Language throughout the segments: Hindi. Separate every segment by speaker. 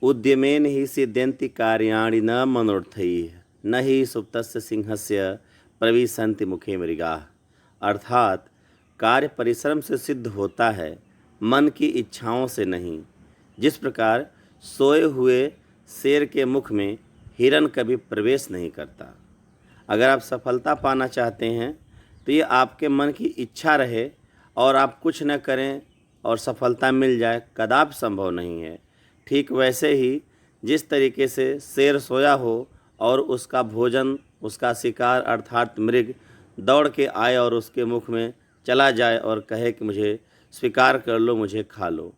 Speaker 1: उद्यमेन ही सिद्ध्यन्ति कार्याणि न मनोर्थैः न ही सुप्तस्य सिंहस्य प्रविशन्ति मुखे मृगाः। अर्थात कार्य परिश्रम से सिद्ध होता है, मन की इच्छाओं से नहीं। जिस प्रकार सोए हुए शेर के मुख में हिरन कभी प्रवेश नहीं करता। अगर आप सफलता पाना चाहते हैं तो ये आपके मन की इच्छा रहे और आप कुछ न करें और सफलता मिल जाए, कदापि संभव नहीं है। ठीक वैसे ही जिस तरीके से शेर सोया हो और उसका भोजन, उसका शिकार अर्थात मृग दौड़ के आए और उसके मुख में चला जाए और कहे कि मुझे स्वीकार कर लो, मुझे खा लो।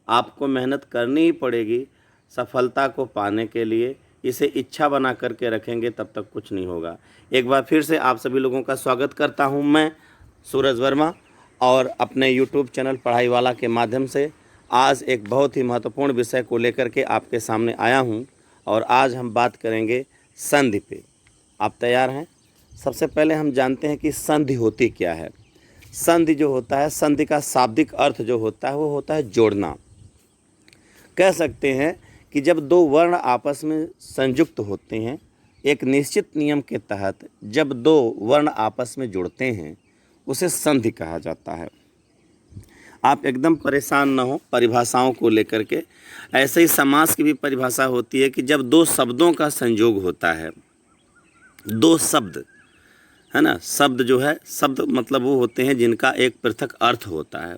Speaker 1: आपको मेहनत करनी ही पड़ेगी सफलता को पाने के लिए। इसे इच्छा बना करके रखेंगे तब तक कुछ नहीं होगा। एक बार फिर से आप सभी लोगों का स्वागत करता हूं मैं सूरज वर्मा, और अपने YouTube चैनल पढ़ाई वाला के माध्यम से आज एक बहुत ही महत्वपूर्ण विषय को लेकर के आपके सामने आया हूं। और आज हम बात करेंगे संधि पे। आप तैयार हैं? सबसे पहले हम जानते हैं कि संधि होती क्या है। संधि जो होता है, संधि का शाब्दिक अर्थ जो होता है वो होता है जोड़ना। कह सकते हैं कि जब दो वर्ण आपस में संयुक्त होते हैं, एक निश्चित नियम के तहत जब दो वर्ण आपस में जुड़ते हैं, उसे संधि कहा जाता है। आप एकदम परेशान न हो परिभाषाओं को लेकर के। ऐसे ही समास की भी परिभाषा होती है कि जब दो शब्दों का संयोग होता है, दो शब्द है ना, शब्द जो है, शब्द मतलब वो होते हैं जिनका एक पृथक अर्थ होता है।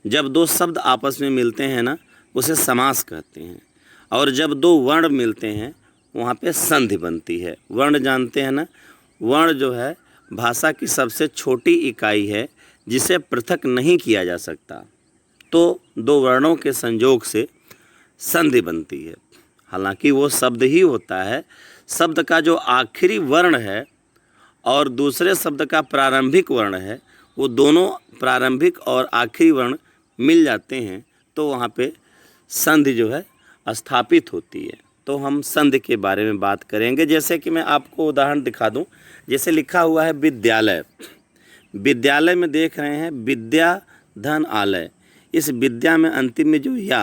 Speaker 1: जब दो शब्द आपस में मिलते हैं ना, उसे समास कहते हैं। और जब दो वर्ण मिलते हैं वहाँ पे संधि बनती है। वर्ण जानते हैं ना, वर्ण जो है भाषा की सबसे छोटी इकाई है जिसे पृथक नहीं किया जा सकता। तो दो वर्णों के संयोग से संधि बनती है। हालांकि वो शब्द ही होता है, शब्द का जो आखिरी वर्ण है और दूसरे शब्द का प्रारंभिक वर्ण है, वो दोनों प्रारंभिक और आखिरी वर्ण मिल जाते हैं तो वहाँ पे संधि जो है स्थापित होती है। तो हम संधि के बारे में बात करेंगे। जैसे कि मैं आपको उदाहरण दिखा दूं, जैसे लिखा हुआ है विद्यालय। विद्यालय में देख रहे हैं विद्या धन आलय। इस विद्या में अंतिम में जो या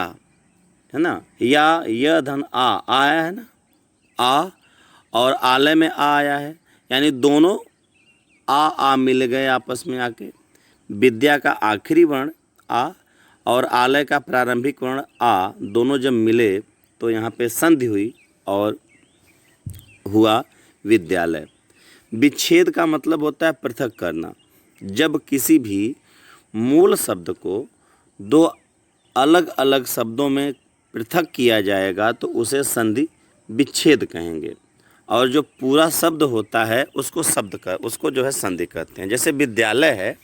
Speaker 1: है ना, या य धन आ आया है ना, आ, और आलय में आ आया है, यानी दोनों आ मिल गए आपस में आके। विद्या का आखिरी वर्ण आ और आलय का प्रारंभिक वर्ण आ, दोनों जब मिले तो यहाँ पे संधि हुई और हुआ विद्यालय। विच्छेद का मतलब होता है पृथक करना। जब किसी भी मूल शब्द को दो अलग अलग शब्दों में पृथक किया जाएगा तो उसे संधि विच्छेद कहेंगे। और जो पूरा शब्द होता है उसको जो है संधि कहते हैं। जैसे विद्यालय है,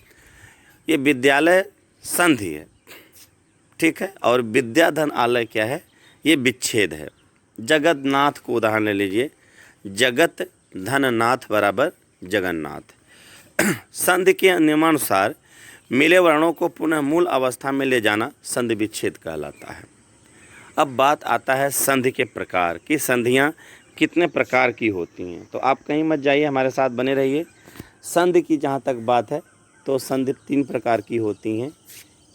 Speaker 1: ये विद्यालय संधि है, ठीक है। और विद्या धन आलय क्या है, ये विच्छेद है। जगन्नाथ को उदाहरण ले लीजिए, जगत धन नाथ बराबर जगन्नाथ। संधि के नियमानुसार मिले वर्णों को पुनः मूल अवस्था में ले जाना संधि विच्छेद कहलाता है। अब बात आता है संधि के प्रकार कि संधियाँ कितने प्रकार की होती हैं। तो आप कहीं मत जाइए, हमारे साथ बने रहिए। संधि की जहाँ तक बात है तो संधि तीन प्रकार की होती हैं।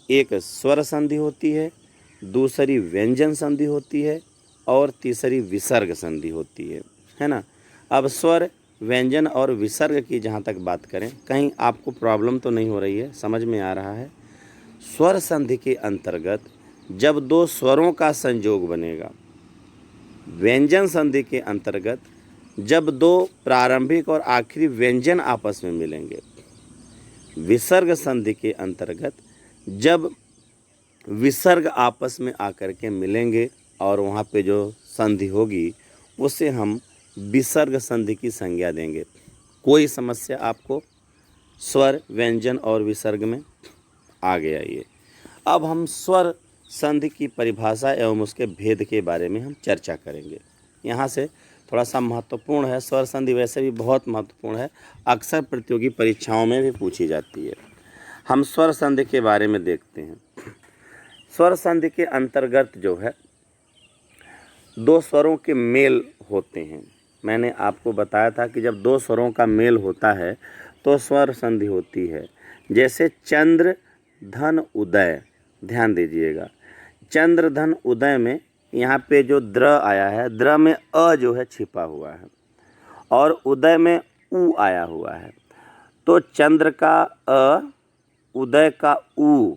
Speaker 1: एक स्वर संधि होती है, दूसरी व्यंजन संधि होती है और तीसरी विसर्ग संधि होती है ना। अब स्वर, व्यंजन और विसर्ग की जहाँ तक बात करें, कहीं आपको प्रॉब्लम तो नहीं हो रही है, समझ में आ रहा है। स्वर संधि के अंतर्गत जब दो स्वरों का संयोग बनेगा। व्यंजन संधि के अंतर्गत जब दो प्रारंभिक और आखिरी व्यंजन आपस में मिलेंगे। विसर्ग संधि के अंतर्गत जब विसर्ग आपस में आकर के मिलेंगे और वहाँ पे जो संधि होगी उसे हम विसर्ग संधि की संज्ञा देंगे। कोई समस्या आपको स्वर, व्यंजन और विसर्ग में आ गया ये। अब हम स्वर संधि की परिभाषा एवं उसके भेद के बारे में हम चर्चा करेंगे। यहाँ से थोड़ा सा महत्वपूर्ण है, स्वर संधि वैसे भी बहुत महत्वपूर्ण है, अक्सर प्रतियोगी परीक्षाओं में भी पूछी जाती है। हम स्वर संधि के बारे में देखते हैं। स्वर संधि के अंतर्गत जो है दो स्वरों के मेल होते हैं। मैंने आपको बताया था कि जब दो स्वरों का मेल होता है तो स्वर संधि होती है। जैसे चंद्र धन उदय, ध्यान दीजिएगा, चंद्र धन उदय में यहाँ पे जो द्र आया है, द्र में अ जो है छिपा हुआ है और उदय में उ आया हुआ है। तो चंद्र का अ, उदय का उ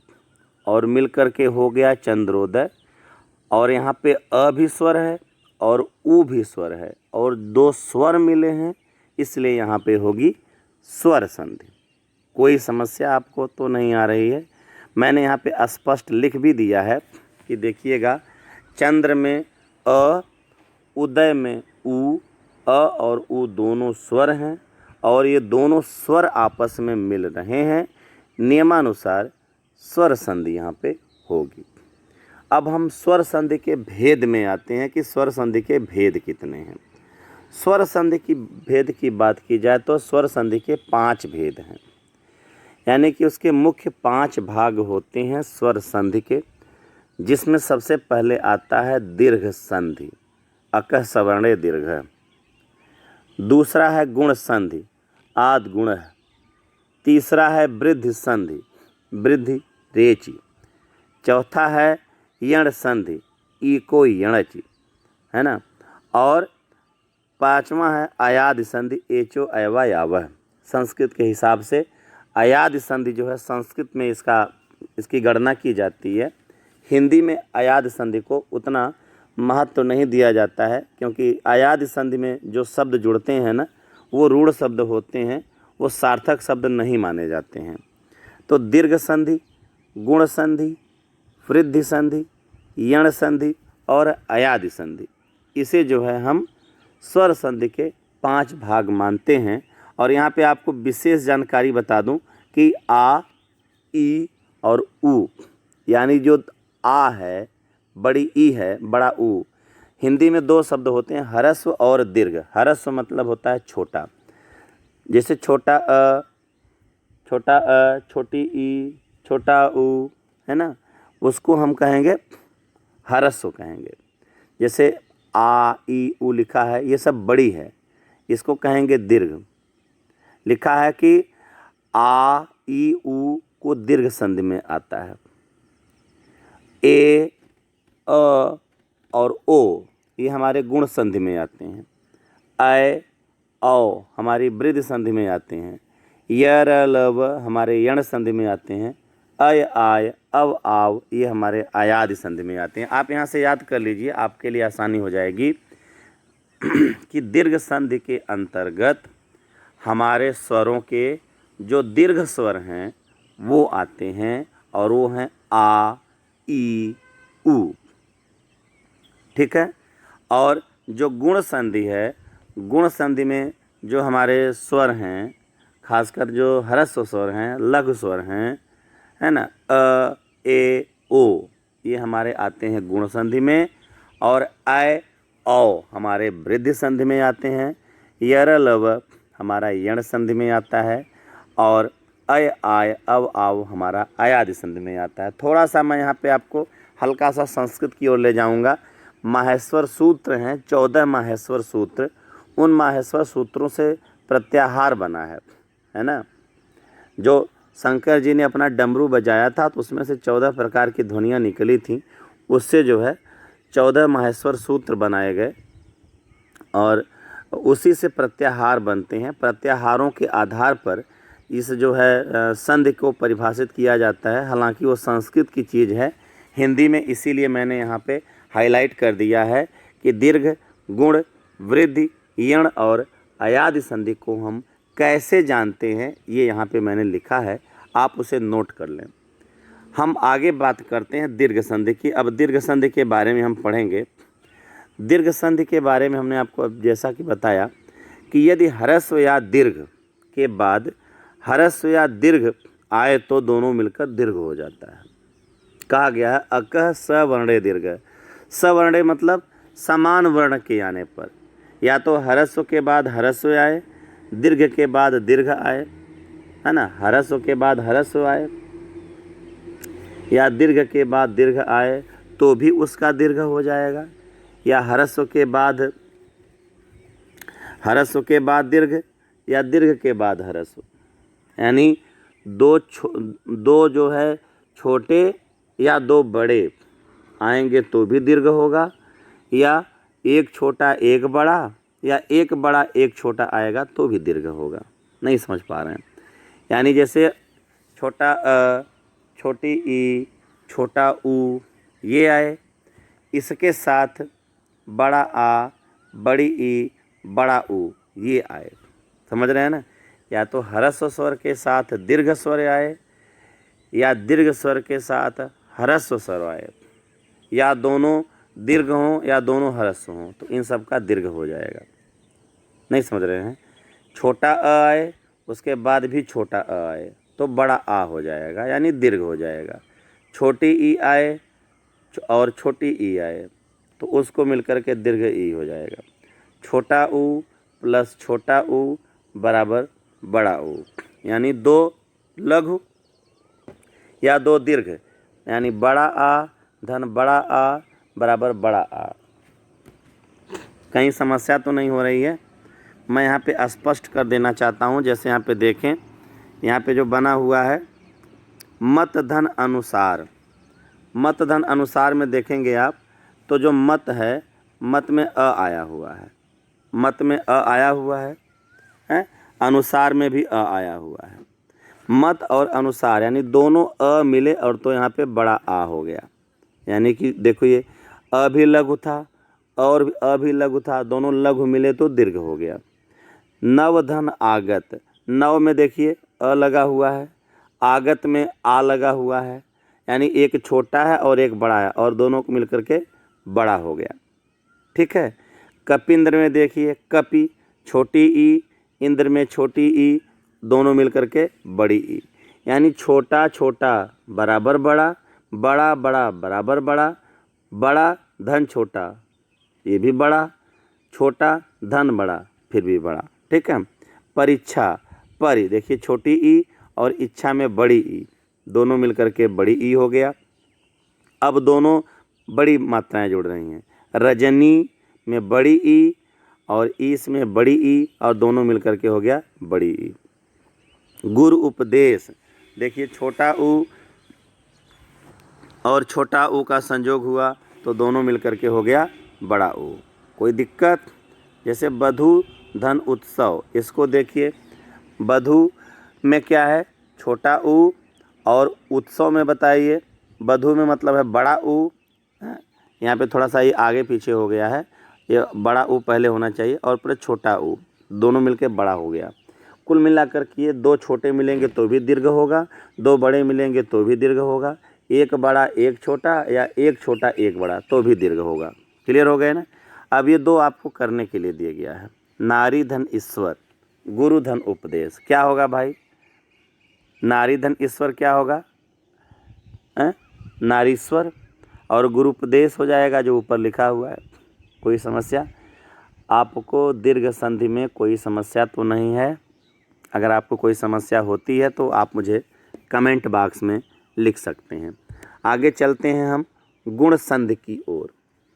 Speaker 1: और मिलकर के हो गया चंद्रोदय। और यहाँ पे अ भी स्वर है और उ भी स्वर है और दो स्वर मिले हैं, इसलिए यहाँ पे होगी स्वर संधि। कोई समस्या आपको तो नहीं आ रही है? मैंने यहाँ पे स्पष्ट लिख भी दिया है कि देखिएगा, चंद्र में अ, उदय में उ, अ और उ दोनों स्वर हैं और ये दोनों स्वर आपस में मिल रहे हैं, नियमानुसार स्वर संधि यहाँ पे होगी। अब हम स्वर संधि के भेद में आते हैं कि स्वर संधि के भेद कितने हैं। स्वर संधि की भेद की बात की जाए तो स्वर संधि के 5 भेद हैं, यानी कि उसके मुख्य 5 भाग होते हैं स्वर संधि के, जिसमें सबसे पहले आता है दीर्घ संधि, अकः सवर्णे दीर्घ। दूसरा है गुण संधि, आद गुण। तीसरा है वृद्धि संधि, वृद्धि रेचि। चौथा है यण संधि, इको यणचि, है ना। और 5वां है अयाद संधि, एचो अयवा यावह। संस्कृत के हिसाब से अयाद संधि जो है संस्कृत में इसकी गणना की जाती है। हिंदी में अयाद संधि को उतना महत्व नहीं दिया जाता है, क्योंकि अयाद संधि में जो शब्द जुड़ते हैं ना, वो रूढ़ शब्द होते हैं, वो सार्थक शब्द नहीं माने जाते हैं। तो दीर्घ संधि, गुण संधि, वृद्धि संधि, यण संधि और अयादि संधि, इसे जो है हम स्वर संधि के 5 भाग मानते हैं। और यहाँ पे आपको विशेष जानकारी बता दूं कि आ, ई और उ, यानी जो आ है, बड़ी ई है, बड़ा उ, हिंदी में 2 शब्द होते हैं, ह्रस्व और दीर्घ। ह्रस्व मतलब होता है छोटा, जैसे छोटा अ, छोटी ई, छोटा उ, है ना, उसको हम कहेंगे ह्रस्व कहेंगे। जैसे आ, ई, उ लिखा है, ये सब बड़ी है, इसको कहेंगे दीर्घ। लिखा है कि आ, ई, उ को दीर्घ संधि में आता है। ए, अ और ओ ये हमारे गुण संधि में आते हैं। ऐ, औ हमारी वृद्धि संधि में आते हैं। य, र, ल, व हमारे यण संधि में आते हैं। अय, आय, अव, आव ये हमारे अयादि संधि में आते हैं। आप यहाँ से याद कर लीजिए, आपके लिए आसानी हो जाएगी कि दीर्घ संधि के अंतर्गत हमारे स्वरों के जो दीर्घ स्वर हैं वो आते हैं, और वो हैं आ, ई, उ, ठीक है। और जो गुण संधि है, गुण संधि में जो हमारे स्वर हैं, खासकर जो ह्रस्व स्वर हैं, लघु स्वर हैं, है ना, अ, ए, ओ ये हमारे आते हैं गुण संधि में। और ऐ, औ हमारे वृद्धि संधि में आते हैं। यर, लव हमारा यण संधि में आता है। और अय, आय, अव, आव हमारा अयादि संधि में आता है। थोड़ा सा मैं यहाँ पे आपको हल्का सा संस्कृत की ओर ले जाऊँगा। माहेश्वर सूत्र हैं, 14 माहेश्वर सूत्र, उन माहेश्वर सूत्रों से प्रत्याहार बना है ना। जो शंकर जी ने अपना डमरू बजाया था तो उसमें से 14 प्रकार की ध्वनियाँ निकली थीं, उससे जो है 14 माहेश्वर सूत्र बनाए गए और उसी से प्रत्याहार बनते हैं। प्रत्याहारों के आधार पर इस जो है संधि को परिभाषित किया जाता है। हालांकि वो संस्कृत की चीज़ है, हिंदी में इसीलिए मैंने यहाँ पे हाईलाइट कर दिया है कि दीर्घ, गुण, वृद्धि, यण और अयादि संधि को हम कैसे जानते हैं, ये यहाँ पे मैंने लिखा है, आप उसे नोट कर लें। हम आगे बात करते हैं दीर्घ संधि की। अब दीर्घ संधि के बारे में हम पढ़ेंगे। दीर्घ संधि के बारे में हमने आपको अब जैसा कि बताया कि यदि ह्रस्व या दीर्घ के बाद ह्रस्व या दीर्घ आए तो दोनों मिलकर दीर्घ हो जाता है। कहा गया है अकः सवर्णे दीर्घ। सवर्णे मतलब समान वर्ण के आने पर, या तो ह्रस्व के बाद ह्रस्व आए, दीर्घ के बाद दीर्घ आए, है ना, ह्रस्व के बाद ह्रस्व आए या दीर्घ के बाद दीर्घ आए तो भी उसका दीर्घ हो जाएगा, या ह्रस्व के बाद दीर्घ या दीर्घ के बाद ह्रस्व, यानी दो जो है छोटे या दो बड़े आएंगे तो भी दीर्घ होगा, या एक छोटा एक बड़ा, या एक बड़ा एक छोटा आएगा तो भी दीर्घ होगा। नहीं समझ पा रहे हैं? यानी जैसे छोटा अ, छोटी ई, छोटा ऊ ये आए, इसके साथ बड़ा आ, बड़ी ई, बड़ा ऊ ये आए। समझ रहे हैं ना? या तो ह्रस्व स्वर के साथ दीर्घ स्वर आए, या दीर्घ स्वर के साथ ह्रस्व स्वर आए, या दोनों दीर्घ हों या दोनों ह्रस्व हों, तो इन सब का दीर्घ हो जाएगा। नहीं समझ रहे हैं? छोटा अ आए, उसके बाद भी छोटा अ आए तो बड़ा आ हो जाएगा, यानी दीर्घ हो जाएगा। छोटी ई आए और छोटी ई आए तो उसको मिलकर के दीर्घ ई हो जाएगा। छोटा ऊ प्लस छोटा ऊ बराबर बड़ा ऊ, यानी दो लघु या दो दीर्घ, यानी बड़ा आ धन बड़ा आ बराबर बड़ा आ। कहीं समस्या तो नहीं हो रही है? मैं यहाँ पे स्पष्ट कर देना चाहता हूँ। जैसे यहाँ पे देखें, यहाँ पे जो बना हुआ है मत धन अनुसार, मत धन अनुसार में देखेंगे आप तो जो मत है, मत में अ आया हुआ है, मत में अ आया हुआ है, अनुसार में भी अ आया हुआ है। मत और अनुसार यानी दोनों अ मिले और तो यहाँ पे बड़ा आ हो गया। यानी कि देखो ये अ भी लघु था और अ भी लघु था, दोनों लघु मिले तो दीर्घ हो गया। नव धन आगत, नव में देखिए अ लगा हुआ है, आगत में आ लगा हुआ है, यानी एक छोटा है और एक बड़ा है और दोनों को मिलकर के बड़ा हो गया। ठीक है। कपिंद्र में देखिए कपि, छोटी ई, इंद्र में छोटी ई, दोनों मिलकर के बड़ी ई, यानी छोटा छोटा बराबर बड़ा, बड़ा बड़ा बराबर बड़ा, बड़ा धन छोटा ये भी बड़ा, छोटा धन बड़ा फिर भी बड़ा। ठीक है। परीक्षा, परि देखिए छोटी ई और इच्छा में बड़ी ई, दोनों मिलकर के बड़ी ई हो गया। अब दोनों बड़ी मात्राएं जुड़ रही हैं। रजनी में बड़ी ई और ईस में बड़ी ई और दोनों मिलकर के हो गया बड़ी ई। गुरु उपदेश, देखिए छोटा ऊ और छोटा ऊ का संयोग हुआ तो दोनों मिलकर के हो गया बड़ा ऊ। कोई दिक्कत? जैसे बधू धन उत्सव, इसको देखिए बधू में क्या है, छोटा ऊ, और उत्सव में बताइए बधू में मतलब है बड़ा ऊ। यहाँ पे थोड़ा सा ये आगे पीछे हो गया है, ये बड़ा ऊ पहले होना चाहिए और प्लस छोटा ऊ, दोनों मिलके बड़ा हो गया। कुल मिलाकर के ये दो छोटे मिलेंगे तो भी दीर्घ होगा, दो बड़े मिलेंगे तो भी दीर्घ होगा, एक बड़ा एक छोटा या एक छोटा एक बड़ा तो भी दीर्घ होगा। क्लियर हो गए ना? अब ये दो आपको करने के लिए दिया गया है। नारी धन ईश्वर, गुरु धन उपदेश, क्या होगा भाई? नारी धन ईश्वर क्या होगा? नारीश्वर, और गुरु उपदेश हो जाएगा जो ऊपर लिखा हुआ है। कोई समस्या? आपको दीर्घ संधि में कोई समस्या तो नहीं है? अगर आपको कोई समस्या होती है तो आप मुझे कमेंट बॉक्स में लिख सकते हैं। आगे चलते हैं हम गुण संधि की ओर।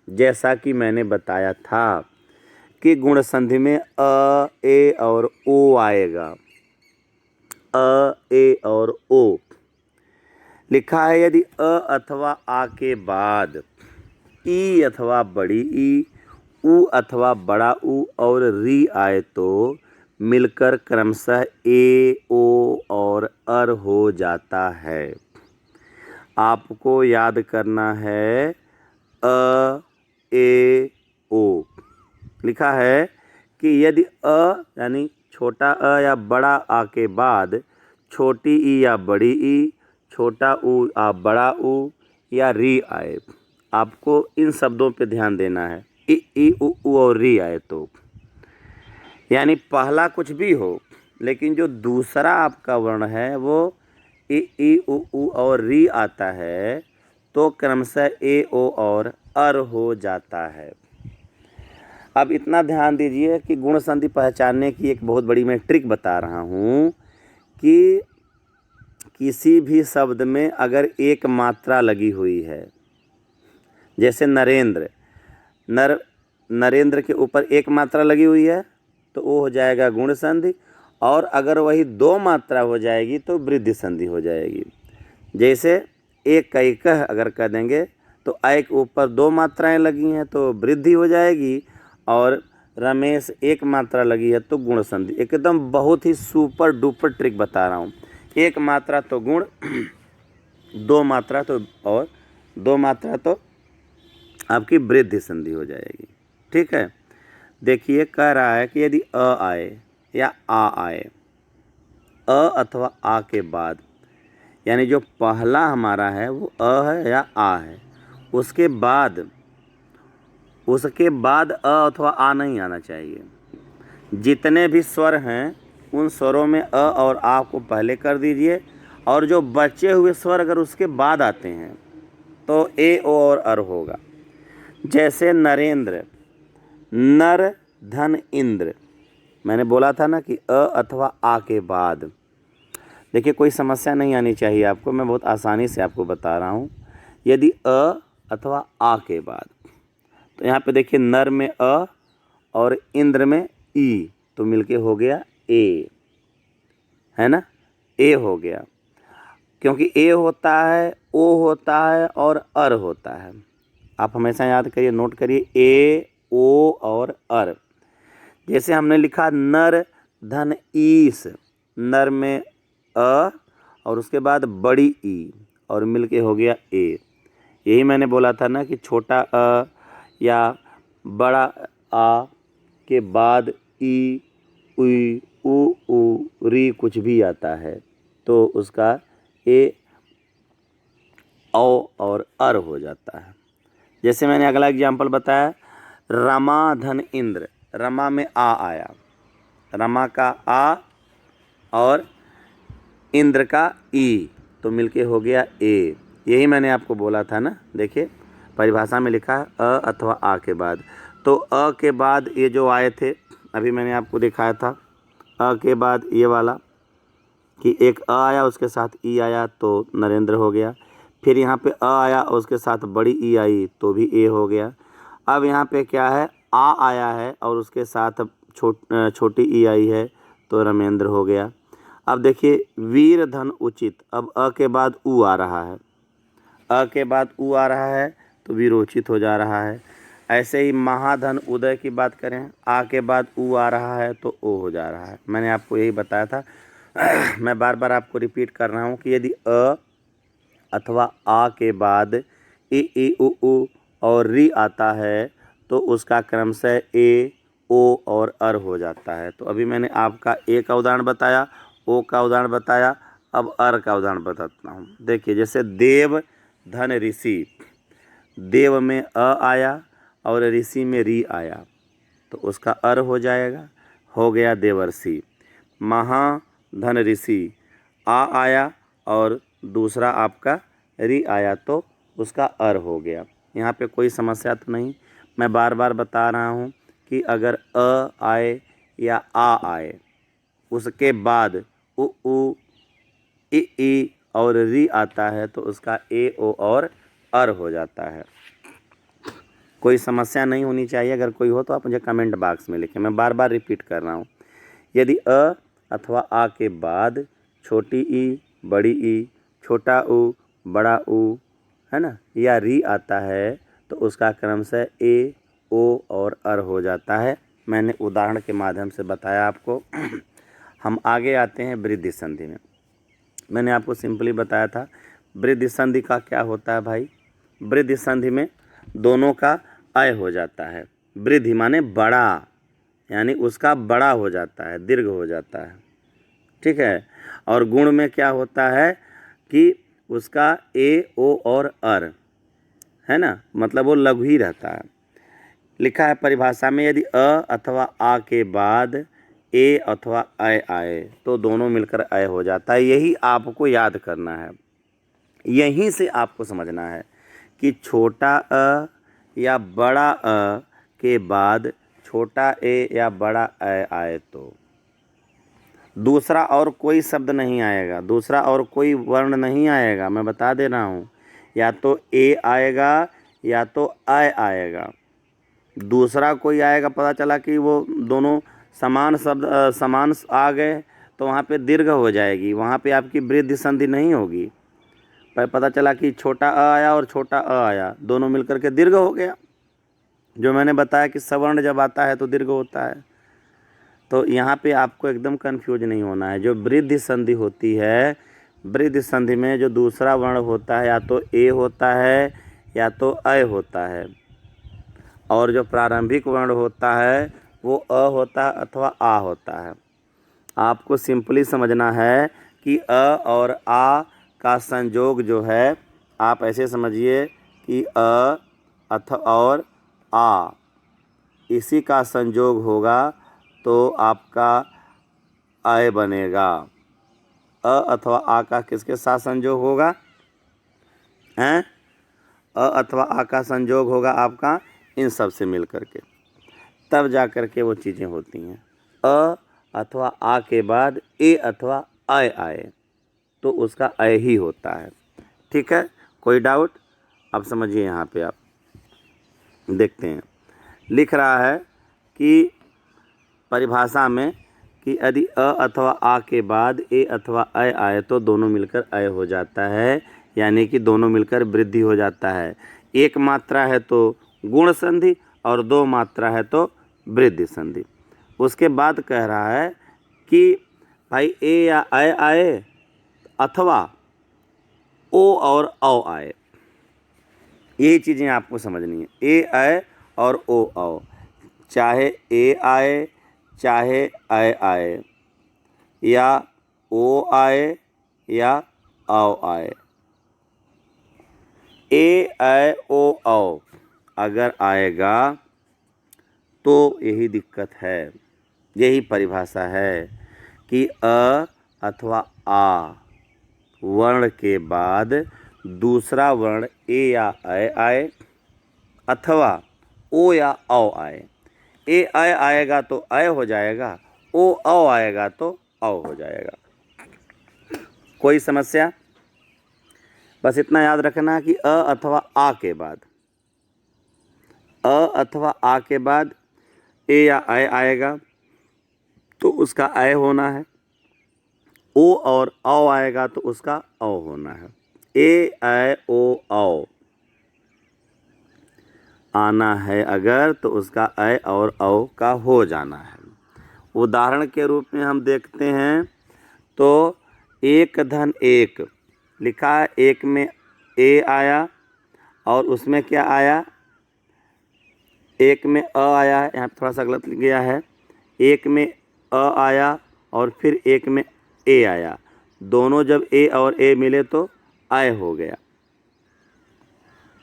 Speaker 1: जैसा कि मैंने बताया था कि गुण संधि में अ, ए और ओ आएगा। अ, ए और ओ लिखा है। यदि अ अथवा आ के बाद ई अथवा बड़ी ई, ऊ अथवा बड़ा ऊ और री आए तो मिलकर क्रमशः ए, ओ और अर हो जाता है। आपको याद करना है अ, ए, ओ। लिखा है कि यदि अ यानी छोटा अ या बड़ा आ के बाद छोटी ई या बड़ी ई, छोटा ऊ या बड़ा ऊ या री आए, आपको इन शब्दों पे ध्यान देना है। ई ऊ और री आए तो, यानी पहला कुछ भी हो लेकिन जो दूसरा आपका वर्ण है वो ई ऊ और री आता है तो क्रमशः ए, ओ और अर हो जाता है। अब इतना ध्यान दीजिए कि गुण संधि पहचानने की एक बहुत बड़ी मैं ट्रिक बता रहा हूँ कि किसी भी शब्द में अगर एक मात्रा लगी हुई है, जैसे नरेंद्र, नरेंद्र के ऊपर एक मात्रा लगी हुई है तो वो हो जाएगा गुण संधि, और अगर वही दो मात्रा हो जाएगी तो वृद्धि संधि हो जाएगी। जैसे एक कई कह अगर कह देंगे तो ऐ के ऊपर 2 मात्राएं लगी हैं तो वृद्धि हो जाएगी, और रमेश 1 मात्रा लगी है तो गुण संधि। एकदम बहुत ही सुपर डुपर ट्रिक बता रहा हूँ। 1 मात्रा तो गुण, 2 मात्रा तो, और 2 मात्रा तो आपकी वृद्धि संधि हो जाएगी। ठीक है, देखिए कह रहा है कि यदि अ आए या आ आए, अ अथवा आ के बाद, यानी जो पहला हमारा है वो अ है या आ है, उसके बाद अ अथवा आ नहीं आना चाहिए। जितने भी स्वर हैं उन स्वरों में अ और आ को पहले कर दीजिए, और जो बचे हुए स्वर अगर उसके बाद आते हैं तो ए ओ और अर होगा। जैसे नरेंद्र, नर धन इंद्र, मैंने बोला था ना कि अ अथवा आ के बाद। देखिए कोई समस्या नहीं आनी चाहिए आपको, मैं बहुत आसानी से आपको बता रहा हूँ। यदि अ अथवा आ के बाद, तो यहाँ पे देखिए नर में अ और इंद्र में ई, तो मिलके हो गया ए, है ना, ए हो गया। क्योंकि ए होता है, ओ होता है और अर होता है। आप हमेशा याद करिए, नोट करिए, ए ओ और अर। जैसे हमने लिखा नर धन ईस, नर में अ और उसके बाद बड़ी ई और मिलके हो गया ए। यही मैंने बोला था ना कि छोटा अ या बड़ा आ के बाद ई, उई, उ, री कुछ भी आता है तो उसका ए औ और अर हो जाता है। जैसे मैंने अगला एग्जाम्पल बताया, रमा धन इंद्र, रमा में आ आया, रमा का आ और इंद्र का ई, तो मिलके हो गया ए। यही मैंने आपको बोला था ना, देखिए परिभाषा में लिखा है अ अथवा आ के बाद। तो अ के बाद ये जो आए थे, अभी मैंने आपको दिखाया था, अ के बाद ये वाला कि एक अ आया उसके साथ ई आया तो नरेंद्र हो गया। फिर यहाँ पे अ आया और उसके साथ बड़ी ई आई तो भी ए हो गया। अब यहाँ पे क्या है, आ आया है और उसके साथ छोटी ई आई है तो रमेंद्र हो गया। अब देखिए वीर धन उचित, अब अ के बाद उ आ रहा है, अ के बाद उ आ रहा है तो वीरोचित हो जा रहा है। ऐसे ही महाधन उदय की बात करें, आ के बाद उ आ रहा है तो ओ हो जा रहा है। मैंने आपको यही बताया था। मैं बार बार आपको रिपीट कर रहा हूँ कि यदि अ अथवा आ के बाद ई उ और री आता है तो उसका क्रमशः ए ओ और अर हो जाता है। तो अभी मैंने आपका ए का उदाहरण बताया, ओ का उदाहरण बताया, अब अर का उदाहरण बताता हूँ। देखिए जैसे देव धन ऋषि, देव में अ आया और ऋषि में री आया तो उसका अर हो जाएगा, हो गया देवर्षि। महाधन ऋषि, आ आया और दूसरा आपका री आया तो उसका अर हो गया। यहाँ पे कोई समस्या तो नहीं। मैं बार बार बता रहा हूँ कि अगर अ आए या आ आए, उसके बाद उ ई और री आता है तो उसका ए ओ और अर हो जाता है। कोई समस्या नहीं होनी चाहिए। अगर कोई हो तो आप मुझे कमेंट बॉक्स में लिखें। मैं बार बार रिपीट कर रहा हूँ, यदि अ अथवा आ के बाद छोटी ई, बड़ी ई, छोटा उ, बड़ा उ, है ना, या री आता है तो उसका क्रमशः ए ओ और अर हो जाता है। मैंने उदाहरण के माध्यम से बताया आपको। हम आगे आते हैं वृद्धि संधि में। मैंने आपको सिंपली बताया था वृद्धि संधि का क्या होता है भाई। वृद्धि संधि में दोनों का अय हो जाता है। वृद्धि माने बड़ा, यानी उसका बड़ा हो जाता है, दीर्घ हो जाता है। ठीक है, और गुण में क्या होता है कि उसका ए ओ और अर, है ना, मतलब वो लघु ही रहता है। लिखा है परिभाषा में, यदि अ अथवा आ के बाद ए अथवा अय आए तो दोनों मिलकर अय हो जाता है। यही आपको याद करना है, यहीं से आपको समझना है कि छोटा अ या बड़ा अ के बाद छोटा ए या बड़ा अय आए तो दूसरा और कोई शब्द नहीं आएगा, दूसरा और कोई वर्ण नहीं आएगा। मैं बता दे रहा हूँ, या तो ए आएगा या तो अय आएगा। दूसरा कोई आएगा, पता चला कि वो दोनों समान शब्द समान आ गए तो वहाँ पे दीर्घ हो जाएगी, वहाँ पे आपकी वृद्धि संधि नहीं होगी। पता चला कि छोटा अ आया और छोटा अ आया, दोनों मिलकर के दीर्घ हो गया। जो मैंने बताया कि सवर्ण जब आता है तो दीर्घ होता है। तो यहाँ पे आपको एकदम कंफ्यूज नहीं होना है। जो वृद्धि संधि होती है, वृद्धि संधि में जो दूसरा वर्ण होता है या तो ए होता है या तो अ होता है, और जो प्रारंभिक वर्ण होता है वो अ होता है अथवा आ होता है। आपको सिंपली समझना है कि अ और आ का संयोग जो है, आप ऐसे समझिए कि अ और आ इसी का संयोग होगा तो आपका अय बनेगा। अ अथवा आ का किसके साथ संयोग होगा हैं? अ अथवा आ का संयोग होगा आपका इन सब से मिल करके, तब जा कर के वो चीज़ें होती हैं। अ अथवा आ के बाद ए अथवा अय आए तो उसका अय ही होता है। ठीक है, कोई डाउट? अब समझिए यहाँ पे आप देखते हैं, लिख रहा है कि परिभाषा में कि यदि अ अथवा आ के बाद ए अथवा अय आए तो दोनों मिलकर अय हो जाता है, यानी कि दोनों मिलकर वृद्धि हो जाता है। एक मात्रा है तो गुण संधि और दो मात्रा है तो वृद्धि संधि। उसके बाद कह रहा है कि भाई ए या अय आए अथवा ओ और औ आए, यही चीज़ें आपको समझनी है। ए अय और ओ औ, चाहे ए आए चाहे अय आए, या ओ आए या औ आए। ए अय ओ औ अगर आएगा तो यही दिक्कत है, यही परिभाषा है कि अ अथवा आ वर्ण के बाद दूसरा वर्ण ए या अय आए अथवा ओ या औ आए। ए अय आएगा तो अय हो जाएगा, ओ औ आएगा तो औ हो जाएगा। कोई समस्या? बस इतना याद रखना कि अ अथवा आ के बाद, अ अथवा आ के बाद ए या अय आएगा तो उसका अय होना है, ओ और औ आएगा तो उसका औ होना है। ए अय ओ औ आना है अगर तो उसका अय और औ का हो जाना है। उदाहरण के रूप में हम देखते हैं तो एक धन एक लिखा है, एक में ए आया और उसमें क्या आया, एक में अ आया है, यहाँ थोड़ा सा गलत लिख गया है। एक में अ आया और फिर एक में ए आया, दोनों जब ए और ए मिले तो अय हो गया।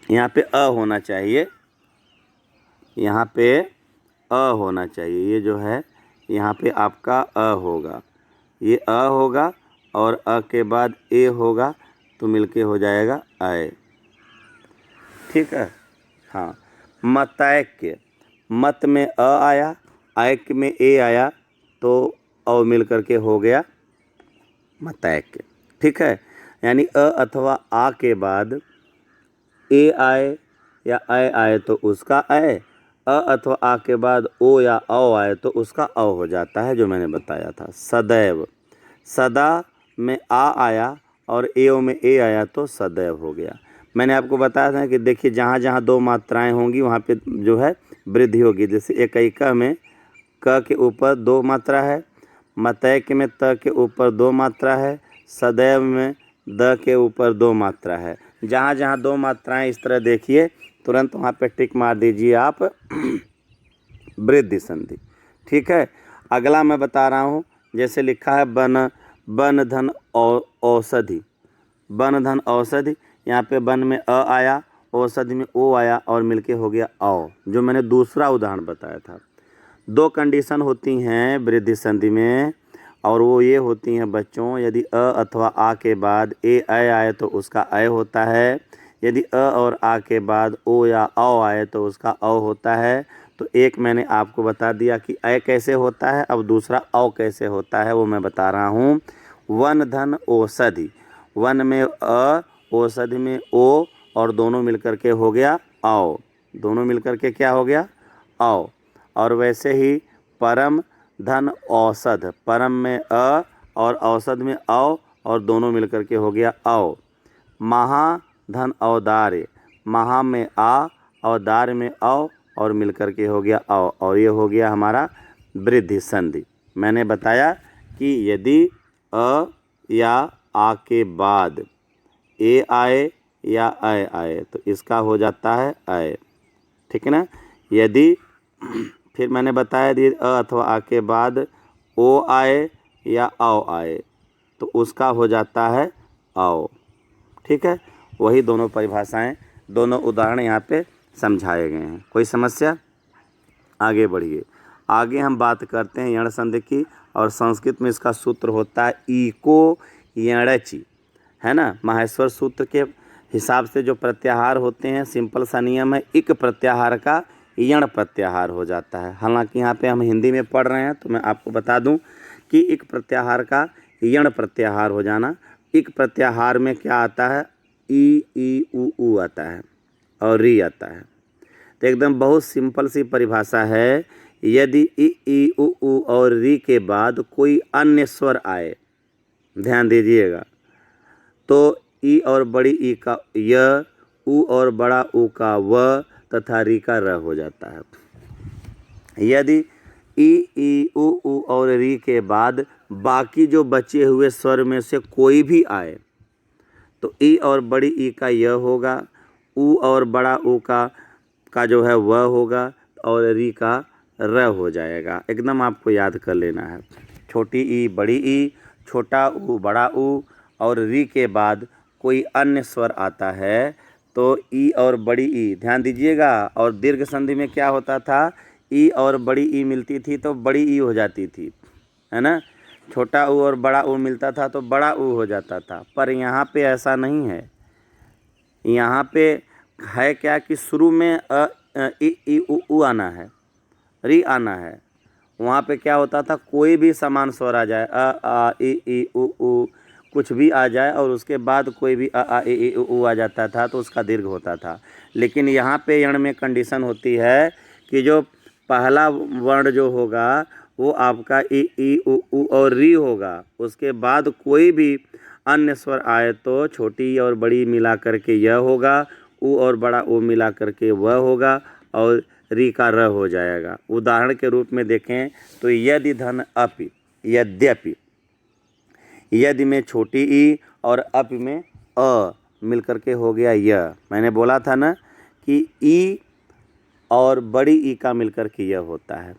Speaker 1: यहाँ पे अ होना चाहिए, यहाँ पे अ होना चाहिए, ये जो है यहाँ पे आपका अ होगा, ये अ होगा और अ के बाद ए होगा तो मिलके हो जाएगा अय। ठीक है, हाँ। मतैक्य, मत में अ आया, ऐक्य में ए आया तो औ मिल करके हो गया मतैक्य। ठीक है, यानी अ अथवा आ के बाद ए आए या अय आए तो उसका अय, अ अथवा आ के बाद ओ या औ आए तो उसका औ हो जाता है, जो मैंने बताया था। सदैव, सदा में आ आया और एव में ए आया तो सदैव हो गया। मैंने आपको बताया था कि देखिए जहाँ जहाँ दो मात्राएं होंगी वहाँ पे जो है वृद्धि होगी। जैसे एकैका में क के ऊपर दो मात्रा है, मतैक्य में त के ऊपर दो मात्रा है, सदैव में द के ऊपर दो मात्रा है। जहाँ जहाँ दो मात्राएं इस तरह देखिए तुरंत वहाँ पे टिक मार दीजिए आप वृद्धि संधि। ठीक है, अगला मैं बता रहा हूँ, जैसे लिखा है बन, बन धन औषधि, बन धन औषधि, यहाँ पे बन में अ आया, औषधि में ओ आया और मिलके हो गया औ, जो मैंने दूसरा उदाहरण बताया था। दो कंडीशन होती हैं वृद्धि संधि में और वो ये होती हैं बच्चों, यदि अ अथवा आ के बाद ए अय आए तो उसका अय होता है, यदि अ और आ के बाद ओ या औ आए तो उसका औ होता है। तो एक मैंने आपको बता दिया कि अय कैसे होता है, अब दूसरा औ कैसे होता है वो मैं बता रहा हूँ। वन धन औषधि, वन में अ, औषधि में ओ और दोनों मिलकर के हो गया औ, दोनों मिलकर के क्या हो गया औ। और वैसे ही परम धन औषध, परम में अ और औषध में औ और दोनों मिलकर के हो गया औ। महा धन औदार्य, महा में आ और दार्य में औ और मिलकर के हो गया औ, और ये हो गया हमारा वृद्धि संधि। मैंने बताया कि यदि अ या आ के बाद ए आए या अय आए तो इसका हो जाता है अय, ठीक है ना। यदि फिर मैंने बताया यदि अ अथवा आ के बाद ओ आए या औ आए तो उसका हो जाता है औ, ठीक है। वही दोनों परिभाषाएं, दोनों उदाहरण यहाँ पे समझाए गए हैं। कोई समस्या? आगे बढ़िए। आगे हम बात करते हैं यण संधि की, और संस्कृत में इसका सूत्र होता है इको यणचि, है ना। माहेश्वर सूत्र के हिसाब से जो प्रत्याहार होते हैं, सिंपल सा नियम है, इक प्रत्याहार का यण प्रत्याहार हो जाता है। हालांकि यहाँ पे हम हिंदी में पढ़ रहे हैं तो मैं आपको बता दूं कि इक प्रत्याहार का यण प्रत्याहार हो जाना। इक प्रत्याहार में क्या आता है? ई उ आता है और री आता है। तो एकदम बहुत सिंपल सी परिभाषा है। यदि ई उ और री के बाद कोई अन्य स्वर आए, ध्यान दीजिएगा, तो ई और बड़ी ई का य, उ और बड़ा उ का व तथा री का र हो जाता है। यदि ई उ और री के बाद बाकी जो बचे हुए स्वर में से कोई भी आए तो ई और बड़ी ई का य होगा, उ और बड़ा उ का जो है व होगा, और री का र हो जाएगा। एकदम आपको याद कर लेना है। छोटी ई बड़ी ई, छोटा उ बड़ा उ, और री के बाद कोई अन्य स्वर आता है तो ई और बड़ी ई, ध्यान दीजिएगा। और दीर्घ संधि में क्या होता था? ई और बड़ी ई मिलती थी तो बड़ी ई हो जाती थी, है ना। छोटा उ और बड़ा उ मिलता था तो बड़ा उ हो जाता था। पर यहाँ पे ऐसा नहीं है। यहाँ पे है क्या कि शुरू में ई उ आना है, री आना है। वहाँ पे क्या होता था? कोई भी समान स्वर आ जाए, आ ई उ कुछ भी आ जाए और उसके बाद कोई भी आ ई उ आ जाता था तो उसका दीर्घ होता था। लेकिन यहाँ पे यण में कंडीशन होती है कि जो पहला वर्ण जो होगा वो आपका ई उ और री होगा। उसके बाद कोई भी अन्य स्वर आए तो छोटी और बड़ी मिला करके यह होगा, उ और बड़ा उ मिला करके वह होगा, और री का र हो जाएगा। उदाहरण के रूप में देखें तो यदि धन अपि, यद्यपि, यदि में छोटी ई और अपि में अ मिल करके हो गया य। मैंने बोला था ना कि ई और बड़ी ई का मिलकर के यह होता है।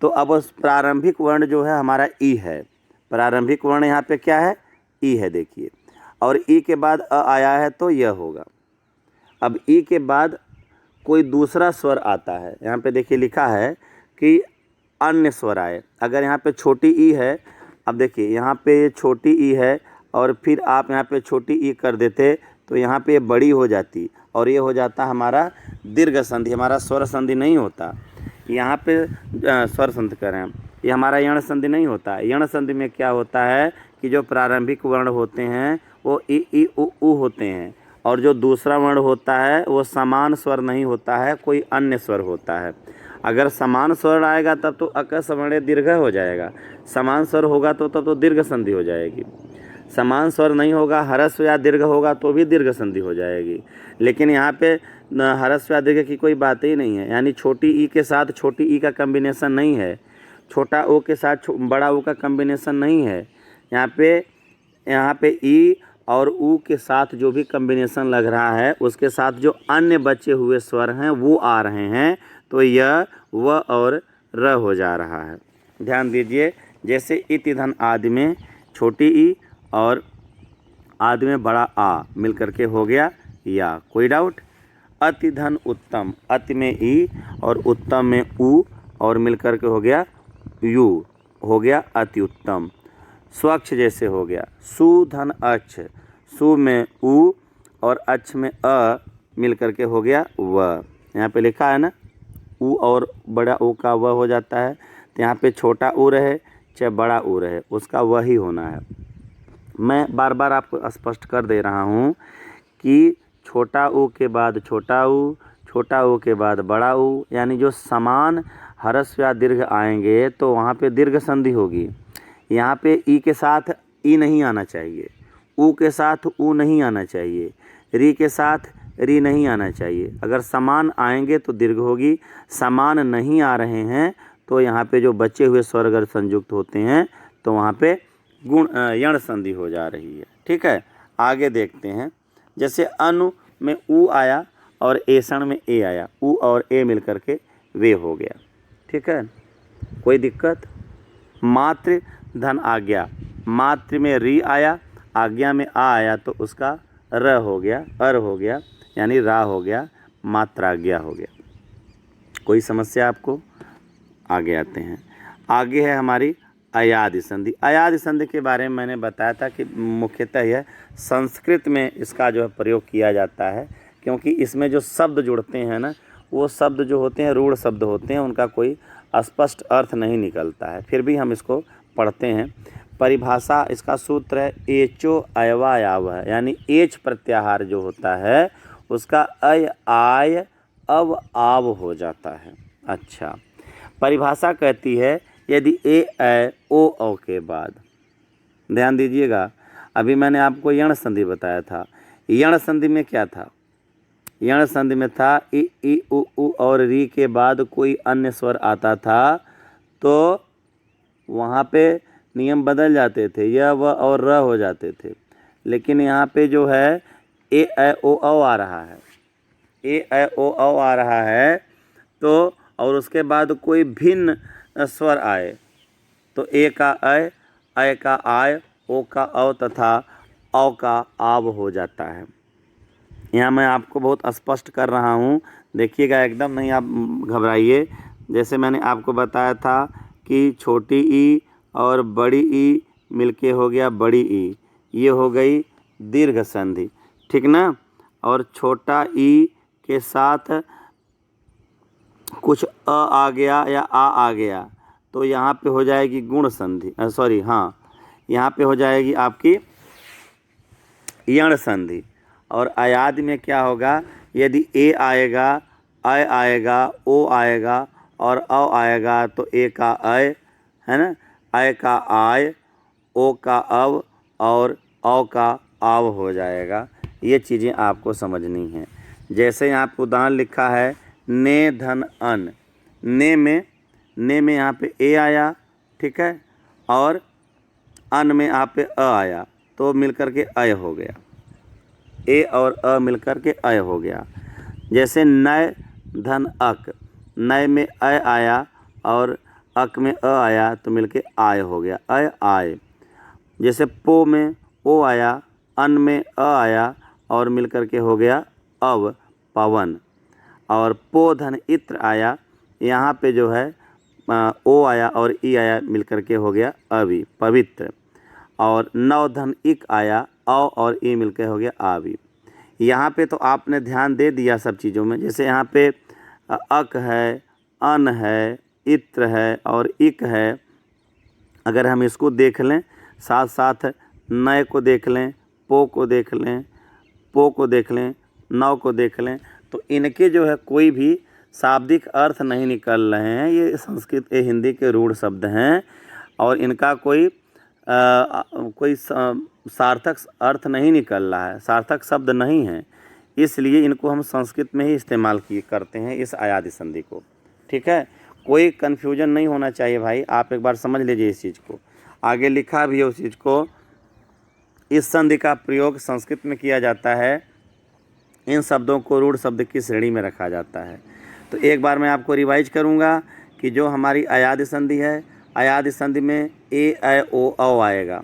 Speaker 1: तो अब उस प्रारंभिक वर्ण जो है हमारा ई है। प्रारंभिक वर्ण यहाँ पे क्या है? ई है, देखिए। और ई के बाद अ आया है तो यह होगा। अब ई के बाद कोई दूसरा स्वर आता है, यहाँ पे देखिए लिखा है कि अन्य स्वर आए। अगर यहाँ पे छोटी ई है, अब देखिए यहाँ पे छोटी ई है और फिर आप यहाँ पे छोटी ई कर देते तो यहाँ पे बड़ी हो जाती और ये हो जाता हमारा दीर्घ संधि। हमारा स्वर संधि नहीं होता यहाँ पे, स्वर संधि करें, ये हमारा यण संधि नहीं होता। यण संधि में क्या होता है कि जो प्रारंभिक वर्ण होते हैं वो ई उ होते हैं, और जो दूसरा वर्ण होता है वो समान स्वर नहीं होता है, कोई अन्य स्वर होता है। अगर समान स्वर आएगा तब तो अक सवर्णे दीर्घ हो जाएगा, समान स्वर होगा तो तब तो दीर्घ संधि हो जाएगी। समान स्वर नहीं होगा, ह्रस्व या दीर्घ होगा तो भी दीर्घ संधि हो जाएगी। लेकिन यहाँ पे ह्रस्व या दीर्घ की कोई बात ही नहीं है, यानी छोटी ई के साथ छोटी ई का कम्बिनेशन नहीं है, छोटा ओ के साथ बड़ा ओ का कम्बिनेशन नहीं है। यहाँ पे ई और ऊ के साथ जो भी कम्बिनेशन लग रहा है उसके साथ जो अन्य बचे हुए स्वर हैं वो आ रहे हैं, तो यह व और र हो जा रहा है। ध्यान दीजिए, जैसे इति धन आदि में छोटी ई और आदि में बड़ा आ मिल करके हो गया या। कोई डाउट? अति धन उत्तम, अति में ई और उत्तम में उ और मिल करके हो गया यू, हो गया अति उत्तम। स्वच्छ जैसे हो गया सु धन अच्छ, सु में उ और अच्छ में अ मिल करके हो गया व। यहाँ पे लिखा है ना उ और बड़ा उ का व हो जाता है, तो यहाँ पे छोटा उ रहे चाहे बड़ा उ रहे उसका वह ही होना है। मैं बार बार आपको स्पष्ट कर दे रहा हूँ कि छोटा उ के बाद छोटा उ, छोटा उ के बाद बड़ा उ, यानी जो समान ह्रस्व या दीर्घ आएंगे तो वहाँ पे दीर्घ संधि होगी। यहाँ पे ई के साथ ई नहीं आना चाहिए, ऊ के साथ ऊ नहीं आना चाहिए, री के साथ री नहीं आना चाहिए। अगर समान आएंगे तो दीर्घ होगी, समान नहीं आ रहे हैं तो यहाँ पे जो बचे हुए स्वर अगर संयुक्त होते हैं तो वहाँ पे यण संधि हो जा रही है। ठीक है, आगे देखते हैं। जैसे अनु में ऊ आया और एषण में ए आया, ऊ और ए मिलकर के वे हो गया। ठीक है, कोई दिक्कत। मातृ धन आज्ञा, मातृ में री आया, आज्ञा में आ आया तो उसका र हो गया, अर हो गया, यानी रा हो गया, मात्राज्ञा हो गया। कोई समस्या आपको? आगे आते हैं। आगे है हमारी अयादि संधि। अयादि संधि के बारे में मैंने बताया था कि मुख्यतः यह संस्कृत में इसका जो है प्रयोग किया जाता है, क्योंकि इसमें जो शब्द जुड़ते हैं ना, वो शब्द जो होते हैं रूढ़ शब्द होते हैं, उनका कोई स्पष्ट अर्थ नहीं निकलता है, फिर भी हम इसको पढ़ते हैं। परिभाषा, इसका सूत्र है एचो अयवा याव है, यानी एच प्रत्याहार जो होता है उसका अय आय अव आव हो जाता है। अच्छा, परिभाषा कहती है यदि ए ऐ ओ औ के बाद, ध्यान दीजिएगा, अभी मैंने आपको यण संधि बताया था। यण संधि में क्या था? यण संधि में था इ ई उ ऊ और री के बाद कोई अन्य स्वर आता था तो वहाँ पे नियम बदल जाते थे, य व और र हो जाते थे। लेकिन यहाँ पे जो है ए ऐ ओ औ आ रहा है, ए ऐ ओ औ आ रहा है तो, और उसके बाद कोई भिन्न स्वर आए तो ए का ऐ का आय, ओ का औ तथा औ का आव हो जाता है। यहाँ मैं आपको बहुत स्पष्ट कर रहा हूँ, देखिएगा, एकदम नहीं आप घबराइए। जैसे मैंने आपको बताया था कि छोटी ई और बड़ी ई मिलके हो गया बड़ी ई, ये हो गई दीर्घ संधि, ठीक ना। और छोटा ई के साथ कुछ अ आ गया या आ गया तो यहाँ पे हो जाएगी गुण संधि, सॉरी हाँ, यहाँ पे हो जाएगी आपकी यण संधि। और अयादि में क्या होगा? यदि ए आएगा, अय आएगा, ओ आएगा और औ आएगा तो ए का अय है ना, अय का आय, ओ का अव और औ का आव हो जाएगा। ये चीज़ें आपको समझनी हैं। जैसे यहाँ पे उदाहरण लिखा है ने धन अन, ने में यहाँ पे ए आया, ठीक है, और अन में यहाँ पे अ आया तो मिलकर के अय हो गया, ए और अ मिलकर के अय हो गया। जैसे नय धन अक, नय में अय आया और अक में अ आया तो मिलके आय हो गया, अय आय। जैसे पो में ओ आया, अन में अ आया और मिलकर के हो गया अव, पवन। और पो धन इत्र आया, यहाँ पे जो है ओ आया और ई आया मिलकर के हो गया अवि, पवित्र। और नव धन इक आया, औ और ई मिलकर हो गया आवि। यहाँ पे तो आपने ध्यान दे दिया सब चीज़ों में। जैसे यहाँ पे अक है, अन है, इत्र है और इक है, अगर हम इसको देख लें, साथ साथ नय को देख लें, पो को देख लें, पो को देख लें, नव को देख लें, तो इनके जो है कोई भी शाब्दिक अर्थ नहीं निकल रहे हैं। ये संस्कृत ये हिंदी के रूढ़ शब्द हैं और इनका कोई सार्थक अर्थ नहीं निकल रहा है, सार्थक शब्द नहीं है, इसलिए इनको हम संस्कृत में ही इस्तेमाल करते हैं इस अयादि संधि को। ठीक है, कोई कन्फ्यूजन नहीं होना चाहिए भाई, आप एक बार समझ लीजिए इस चीज़ को। आगे लिखा भी है उस चीज़ को, इस संधि का प्रयोग संस्कृत में किया जाता है, इन शब्दों को रूढ़ शब्द की श्रेणी में रखा जाता है। तो एक बार मैं आपको रिवाइज करूंगा कि जो हमारी अयादि संधि है, अयादि संधि में ए ऐ ओ औ आएगा,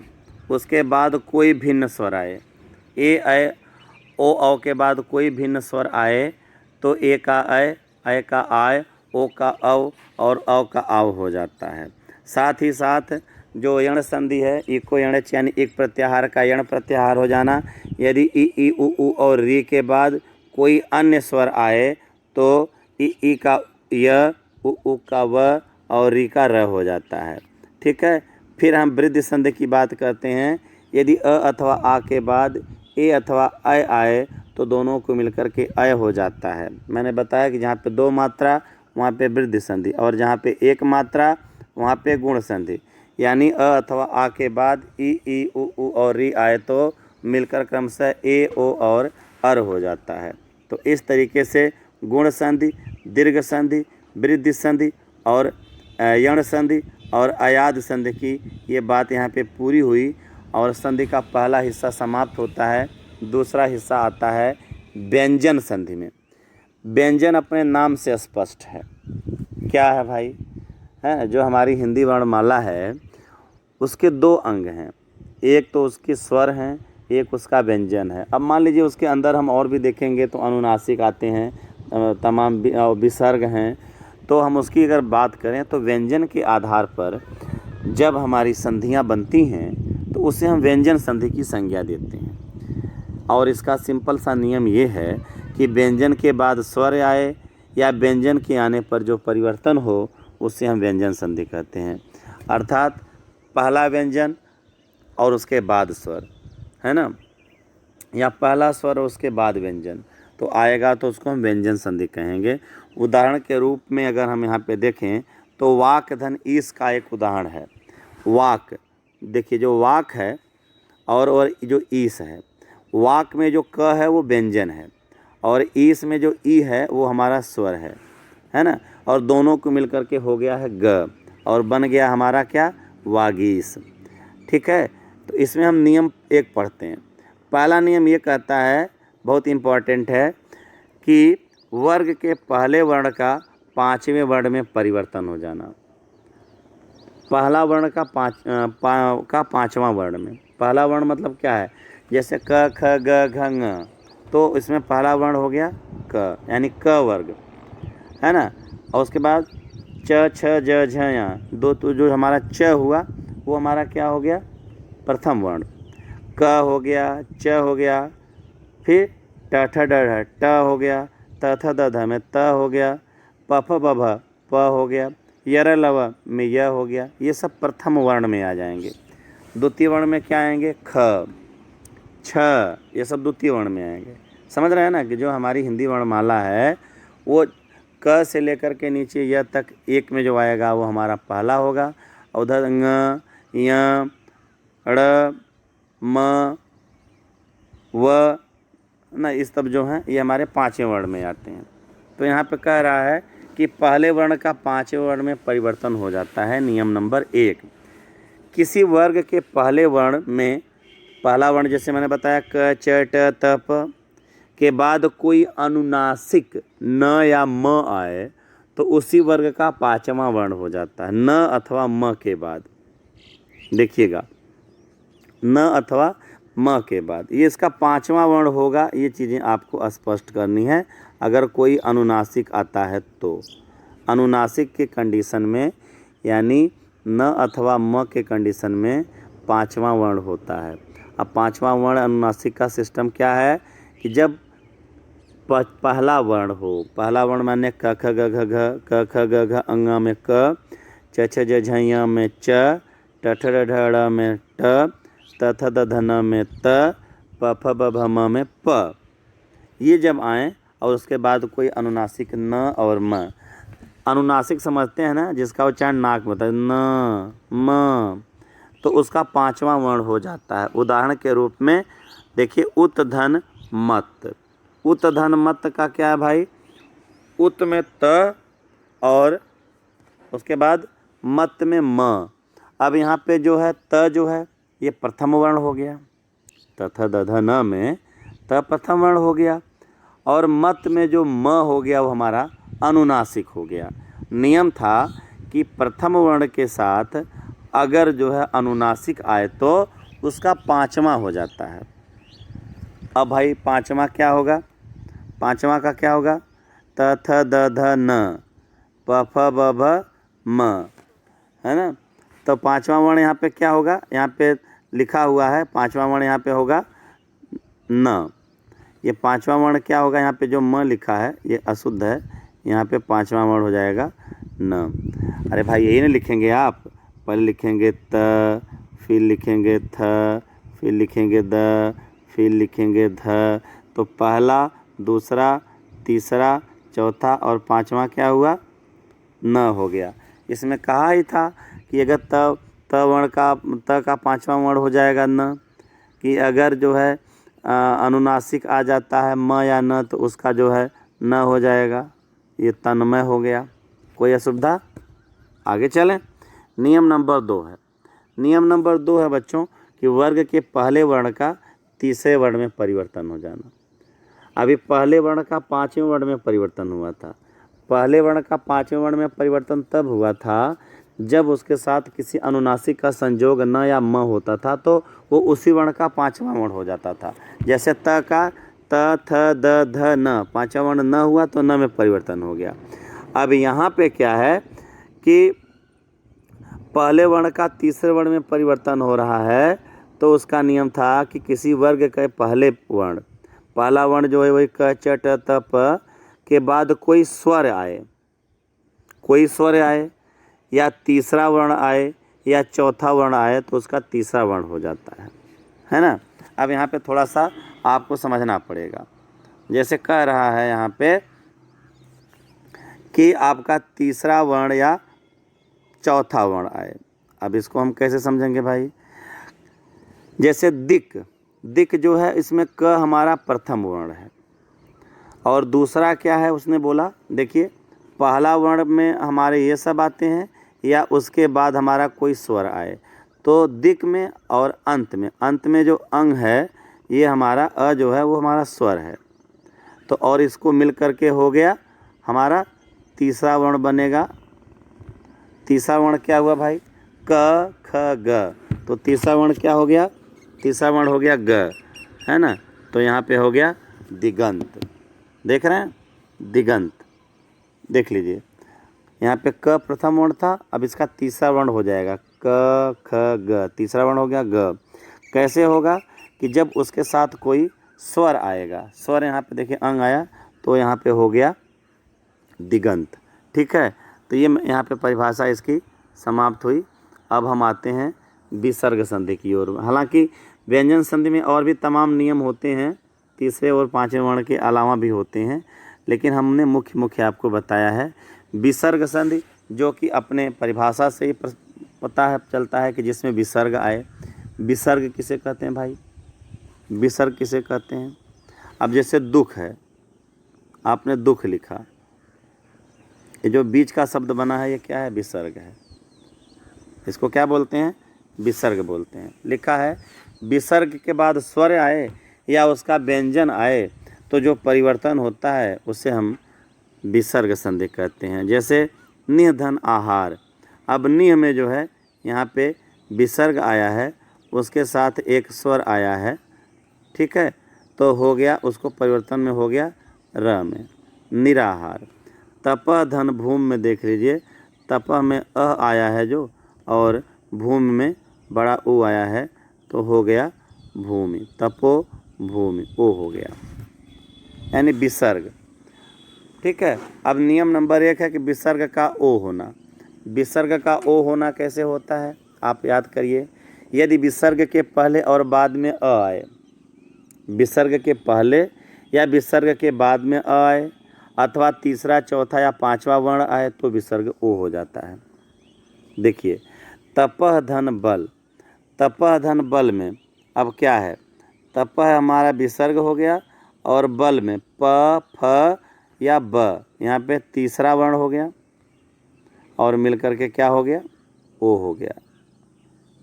Speaker 1: उसके बाद कोई भिन्न स्वर आए, ए ऐ ओ औ के बाद कोई भिन्न स्वर आए तो ए का ऐ का आय, ओ का औ और औ का आव हो जाता है। साथ ही साथ जो यण संधि है, इको यणच यानी एक प्रत्याहार का यण प्रत्याहार हो जाना। यदि ई उ और री के बाद कोई अन्य स्वर आए तो ई का य, उ का व और री का र हो जाता है। ठीक है, फिर हम वृद्धि संधि की बात करते हैं। यदि अ अथवा आ के बाद ए अथवा अय आए तो दोनों को मिलकर के अय हो जाता है। मैंने बताया कि जहाँ पे दो मात्रा वहाँ पे वृद्धि संधि और जहाँ पे एक मात्रा वहाँ पे गुण संधि। यानी अ अथवा आ के बाद ई उ और री आए तो मिलकर क्रमशः ए, ओ और अर हो जाता है। तो इस तरीके से गुण संधि, दीर्घ संधि, वृद्धि संधि और यण संधि और अयाद संधि की ये बात यहाँ पे पूरी हुई और संधि का पहला हिस्सा समाप्त होता है। दूसरा हिस्सा आता है व्यंजन संधि में। व्यंजन अपने नाम से स्पष्ट है। क्या है भाई? है जो हमारी हिंदी वर्णमाला है उसके दो अंग हैं, एक तो उसके स्वर हैं, एक उसका व्यंजन है। अब मान लीजिए उसके अंदर हम और भी देखेंगे तो अनुनासिक आते हैं, तमाम विसर्ग हैं। तो हम उसकी अगर बात करें तो व्यंजन के आधार पर जब हमारी संधियां बनती हैं तो उसे हम व्यंजन संधि की संज्ञा देते हैं। और इसका सिंपल सा नियम ये है कि व्यंजन के बाद स्वर आए या व्यंजन के आने पर जो परिवर्तन हो उसे हम व्यंजन संधि कहते हैं। अर्थात पहला व्यंजन और उसके बाद स्वर, है ना, या पहला स्वर और उसके बाद व्यंजन तो आएगा तो उसको हम व्यंजन संधि कहेंगे। उदाहरण के रूप में अगर हम यहाँ पे देखें तो वाक धन ईस का एक उदाहरण है। वाक, देखिए जो वाक है और जो ईस है, वाक में जो क है वो व्यंजन है और ईस में जो ई है वो हमारा स्वर है ना, और दोनों को मिलकर के हो गया है ग और बन गया हमारा क्या, वागीस। ठीक है, तो इसमें हम नियम एक पढ़ते हैं। पहला नियम ये कहता है, बहुत इम्पॉर्टेंट है, कि वर्ग के पहले वर्ण का पांचवें वर्ण में परिवर्तन हो जाना। पहला वर्ण का पांचवा वर्ण में, पहला वर्ण मतलब क्या है, जैसे क ख ग घ ङ, तो इसमें पहला वर्ण हो गया क यानी क वर्ग, है ना। और उसके बाद च छ ज झ या दो, तो जो हमारा च हुआ वो हमारा क्या हो गया, प्रथम वर्ण। क हो गया, च हो गया, फिर ट ठ ड ढ ट हो गया, त थ द ध में त हो गया, प फ ब भ प हो गया, यर लव में य हो गया। ये सब प्रथम वर्ण में आ जाएंगे। द्वितीय वर्ण में क्या आएंगे, ख छ, ये सब द्वितीय वर्ण में आएंगे। समझ रहे हैं ना कि जो हमारी हिंदी वर्णमाला है वो क से लेकर के नीचे य तक एक में जो आएगा वो हमारा पहला होगा। उधर ङ, य, ड़, म, व ना, इस सब जो हैं ये हमारे पांचवें वर्ण में आते हैं। तो यहाँ पे कह रहा है कि पहले वर्ण का पांचवें वर्ण में परिवर्तन हो जाता है। नियम नंबर 1, किसी वर्ग के पहले वर्ण में, पहला वर्ण जैसे मैंने बताया क च ट त प के बाद कोई अनुनासिक न या म आए तो उसी वर्ग का पांचवा वर्ण हो जाता है। न अथवा म के बाद, देखिएगा, न अथवा म के बाद ये इसका पांचवा वर्ण होगा। ये चीज़ें आपको स्पष्ट करनी है। अगर कोई अनुनासिक आता है तो अनुनासिक के कंडीशन में, यानी न अथवा म के कंडीशन में पांचवा वर्ण होता है। अब पांचवा वर्ण अनुनासिक का सिस्टम क्या है कि जब पहला वर्ण हो, पहला वर्ण माने क ख ग घ घ, क ख ग घ अंगा में क, च छ ज झ य में च, ट ठ ड ढ ड़ में ट, त थ द ध न में त, प फ ब भ म में प। ये जब आए और उसके बाद कोई अनुनासिक न और म, अनुनासिक समझते हैं ना जिसका उच्चारण नाक में होता है, न म, तो उसका पांचवा वर्ण हो जाता है। उदाहरण के रूप में देखिए उत धन मत। उत धन मत का क्या है भाई, उत में त और उसके बाद मत में म। अब यहाँ पे जो है त जो है ये प्रथम वर्ण हो गया, त थ द ध न में त प्रथम वर्ण हो गया, और मत में जो म हो गया वो हमारा अनुनासिक हो गया। नियम था कि प्रथम वर्ण के साथ अगर जो है अनुनासिक आए तो उसका पांचवा हो जाता है। अब भाई पांचवा क्या होगा, पांचवा का क्या होगा, त थ द ध न, प फ ब भ म, है ना। तो पांचवा वर्ण यहाँ पे क्या होगा, यहाँ पे लिखा हुआ है पांचवा वर्ण यहाँ पे होगा न। ये पांचवा वर्ण क्या होगा, यहाँ पे जो म लिखा है ये अशुद्ध है, यहाँ पे पांचवा वर्ण हो जाएगा न। अरे भाई यही ना लिखेंगे आप, पहले लिखेंगे त, फिर लिखेंगे थ, फिर लिखेंगे द, फिर लिखेंगे ध। तो पहला, दूसरा, तीसरा, चौथा और पांचवा क्या हुआ, न हो गया। इसमें कहा ही था कि अगर त वर्ण का, त का पांचवा वर्ण हो जाएगा न, कि अगर जो है अनुनासिक आ जाता है म या न, तो उसका जो है न हो जाएगा, ये तन्मय हो गया। कोई असुविधा? आगे चलें। नियम नंबर 2 है, नियम नंबर 2 है बच्चों कि वर्ग के पहले वर्ण का तीसरे वर्ण में परिवर्तन हो जाना। अभी पहले वर्ण का पांचवें वर्ण में परिवर्तन हुआ था। पहले वर्ण का पांचवें वर्ण में परिवर्तन तब हुआ था जब उसके साथ किसी अनुनासिक का संयोग न या म होता था, तो वो उसी वर्ण का पांचवा वर्ण हो जाता था। जैसे त का त, थ, द, ध, न, पांचवा वर्ण न हुआ तो न में परिवर्तन हो गया। अब यहाँ पे क्या है कि पहले वर्ण का तीसरे वर्ण में परिवर्तन हो रहा है, तो उसका नियम था कि किसी वर्ग के पहले वर्ण, पहला वर्ण जो है वही क, च, ट, त, प के बाद कोई स्वर आए, कोई स्वर आए या तीसरा वर्ण आए या चौथा वर्ण आए, तो उसका तीसरा वर्ण हो जाता है ना। अब यहाँ पे थोड़ा सा आपको समझना पड़ेगा। जैसे कह रहा है यहाँ पे कि आपका तीसरा वर्ण या चौथा वर्ण आए। अब इसको हम कैसे समझेंगे भाई? जैसे दिक, दिक जो है इसमें क हमारा प्रथम वर्ण है और दूसरा क्या है उसने बोला, देखिए पहला वर्ण में हमारे ये सब आते हैं या उसके बाद हमारा कोई स्वर आए, तो दिक में और अंत में जो अंग है ये हमारा अ जो है वो हमारा स्वर है। तो और इसको मिल करके हो गया हमारा तीसरा वर्ण बनेगा। तीसरा वर्ण क्या हुआ भाई? क, ख, ग। तो तीसरा वर्ण क्या हो गया? तीसरा वर्ण हो गया ग, है ना। तो यहाँ पे हो गया दिगंत। देख रहे हैं? दिगंत देख लीजिए। यहाँ पे क प्रथम वर्ण था, अब इसका तीसरा वर्ण हो जाएगा क, ख, ग। तीसरा वर्ण हो गया ग। कैसे होगा कि जब उसके साथ कोई स्वर आएगा, स्वर यहाँ पे देखिए अंग आया, तो यहाँ पे हो गया दिगंत। ठीक है, तो ये यहाँ पे परिभाषा इसकी समाप्त हुई। अब हम आते हैं विसर्ग संधि की ओर। हालांकि व्यंजन संधि में और भी तमाम नियम होते हैं, तीसरे और पांचवें वर्ण के अलावा भी होते हैं, लेकिन हमने मुख्य आपको बताया है विसर्ग संधि, जो कि अपने परिभाषा से ही पता है चलता है कि जिसमें विसर्ग आए। विसर्ग किसे कहते हैं भाई? विसर्ग किसे कहते हैं? अब जैसे दुख है, आपने दुख लिखा, ये जो बीच का शब्द बना है ये क्या है? विसर्ग है। इसको क्या बोलते हैं? विसर्ग बोलते हैं। लिखा है विसर्ग के बाद स्वर आए या उसका व्यंजन आए तो जो परिवर्तन होता है उसे हम विसर्ग संधि कहते हैं। जैसे निह धन आहार, अब निह में जो है यहाँ पे विसर्ग आया है, उसके साथ एक स्वर आया है, ठीक है, तो हो गया, उसको परिवर्तन में हो गया र में निराहार। तपह धन भूमि में देख लीजिए, तपह में अ आया है जो, और भूमि में बड़ा ऊ आया है, तो हो गया भूमि, तपो भूमि, ओ हो गया, यानी विसर्ग। ठीक है। अब नियम नंबर 1 है कि विसर्ग का ओ होना। विसर्ग का ओ होना कैसे होता है आप याद करिए। यदि विसर्ग के पहले और बाद में अ आए, विसर्ग के पहले या विसर्ग के बाद में अ आए, अथवा तीसरा, चौथा या पांचवा वर्ण आए, तो विसर्ग ओ हो जाता है। देखिए तपह धन बल, तपह धन बल में अब क्या है? तपह हमारा विसर्ग हो गया और बल में प, फ या ब, यहाँ पे तीसरा वर्ण हो गया और मिलकर के क्या हो गया? ओ हो गया।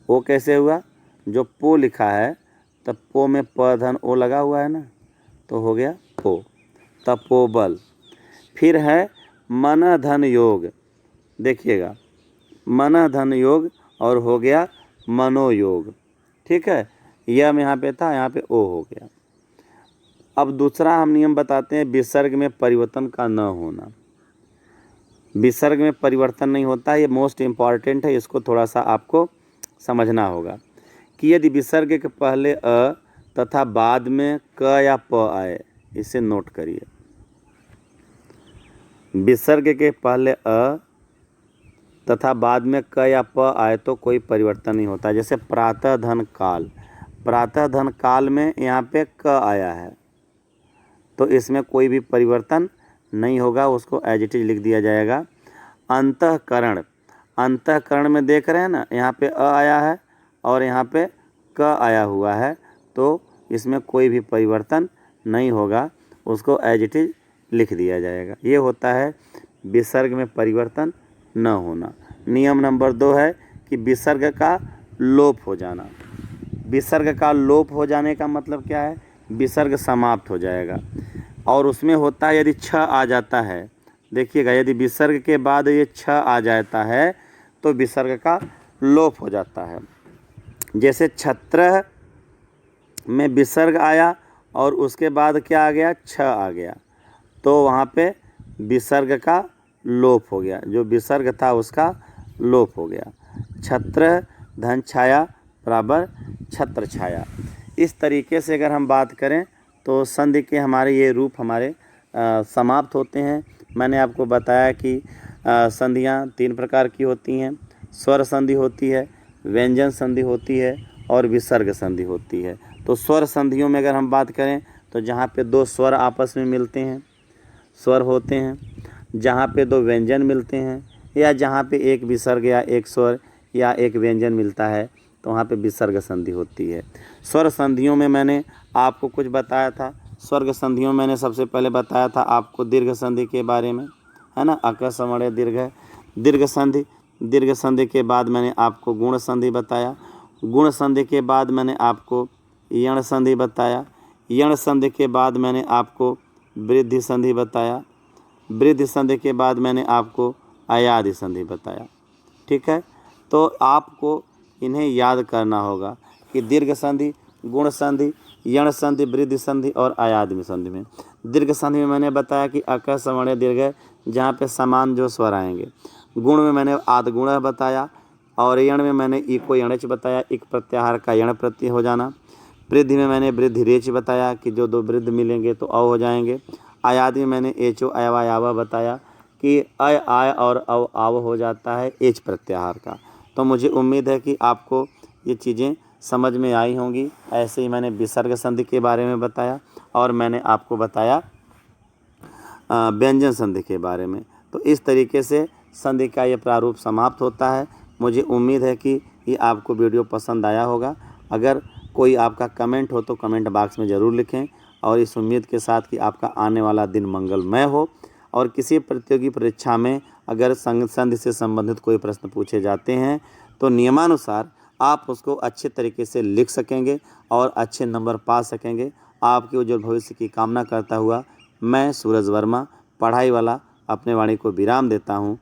Speaker 1: ओ कैसे हुआ? जो पो लिखा है तब पो में प धन ओ लगा हुआ है ना, तो हो गया पो, तपोबल। फिर है मन धन योग, देखिएगा मन धन योग और हो गया मनोयोग। ठीक है, यह यहाँ पे था, यहाँ पे ओ हो गया। अब दूसरा हम नियम बताते हैं विसर्ग में परिवर्तन का न होना। विसर्ग में परिवर्तन नहीं होता, ये मोस्ट इम्पॉर्टेंट है, इसको थोड़ा सा आपको समझना होगा कि यदि विसर्ग के पहले अ तथा बाद में क या प आए, इसे नोट करिए। विसर्ग के पहले अ तथा बाद में क या प आए तो कोई परिवर्तन नहीं होता। जैसे प्रातः धन काल, प्रातः धन काल में यहाँ पे क आया है, तो इसमें कोई भी परिवर्तन नहीं होगा, उसको एज इट इज लिख दिया जाएगा। अंतःकरण, अंतःकरण में देख रहे हैं ना, यहाँ पे अ आया है और यहाँ पे क आया हुआ है, तो इसमें कोई भी परिवर्तन नहीं होगा, उसको एज इट इज लिख दिया जाएगा। ये होता है विसर्ग में परिवर्तन न होना। नियम नंबर 2 है कि विसर्ग का लोप हो जाना। विसर्ग का लोप हो जाने का मतलब क्या है? विसर्ग समाप्त हो जाएगा। और उसमें होता है यदि छ आ जाता है, देखिएगा, यदि विसर्ग के बाद ये छ आ जाता है तो विसर्ग का लोप हो जाता है। जैसे छत्र में विसर्ग आया और उसके बाद क्या आ गया? छ आ गया, तो वहाँ पे विसर्ग का लोप हो गया, जो विसर्ग था उसका लोप हो गया। छत्र धन छाया बराबर छत्र छाया। इस तरीके से अगर हम बात करें तो संधि के हमारे ये रूप हमारे समाप्त होते हैं। मैंने आपको बताया कि संधियाँ 3 प्रकार की होती हैं। स्वर संधि होती है, व्यंजन संधि होती है और विसर्ग संधि होती है। तो स्वर संधियों में अगर हम बात करें तो जहाँ पे 2 स्वर आपस में मिलते हैं स्वर होते हैं, जहाँ पे 2 व्यंजन मिलते हैं, या जहाँ पे एक विसर्ग या एक स्वर या एक व्यंजन मिलता है तो वहाँ पे विसर्ग संधि होती है। स्वर संधियों में मैंने आपको कुछ बताया था। स्वर्ग संधियों में मैंने सबसे पहले बताया था आपको दीर्घ संधि के बारे में, है ना। अक समणे दीर्घ है दीर्घ संधि। दीर्घ संधि के बाद मैंने आपको गुण संधि बताया। गुण संधि के बाद मैंने आपको यण संधि बताया। यण संधि के बाद मैंने आपको वृद्धि संधि बताया। वृद्धि संधि के बाद मैंने आपको अयादि संधि बताया। ठीक है, तो आपको इन्हें याद करना होगा कि दीर्घ संधि, गुण संधि, यण संधि, वृद्धि संधि और अयादि संधि में दीर्घ संधि में मैंने बताया कि अक समणे दीर्घ, जहाँ पे समान जो स्वर आएंगे। गुण में मैंने आदगुण बताया और यण में मैंने इको यणच बताया, इक प्रत्याहार का यण प्रत्यय हो जाना। वृद्धि में मैंने वृद्धि रेच बताया कि जो 2 वृद्ध मिलेंगे तो अव हो जाएंगे। अयादि में मैंने एचो अयवा यावा बताया कि अय आय और अव आव हो जाता है एच प्रत्याहार का। तो मुझे उम्मीद है कि आपको ये चीज़ें समझ में आई होंगी। ऐसे ही मैंने विसर्ग संधि के बारे में बताया और मैंने आपको बताया व्यंजन संधि के बारे में। तो इस तरीके से संधि का ये प्रारूप समाप्त होता है। मुझे उम्मीद है कि ये आपको वीडियो पसंद आया होगा। अगर कोई आपका कमेंट हो तो कमेंट बॉक्स में ज़रूर लिखें, और इस उम्मीद के साथ कि आपका आने वाला दिन मंगलमय हो। और किसी प्रतियोगी परीक्षा में अगर संधि से संबंधित कोई प्रश्न पूछे जाते हैं तो नियमानुसार आप उसको अच्छे तरीके से लिख सकेंगे और अच्छे नंबर पा सकेंगे। आपके उज्जवल भविष्य की कामना करता हुआ मैं सूरज वर्मा, पढ़ाई वाला, अपने वाणी को विराम देता हूँ।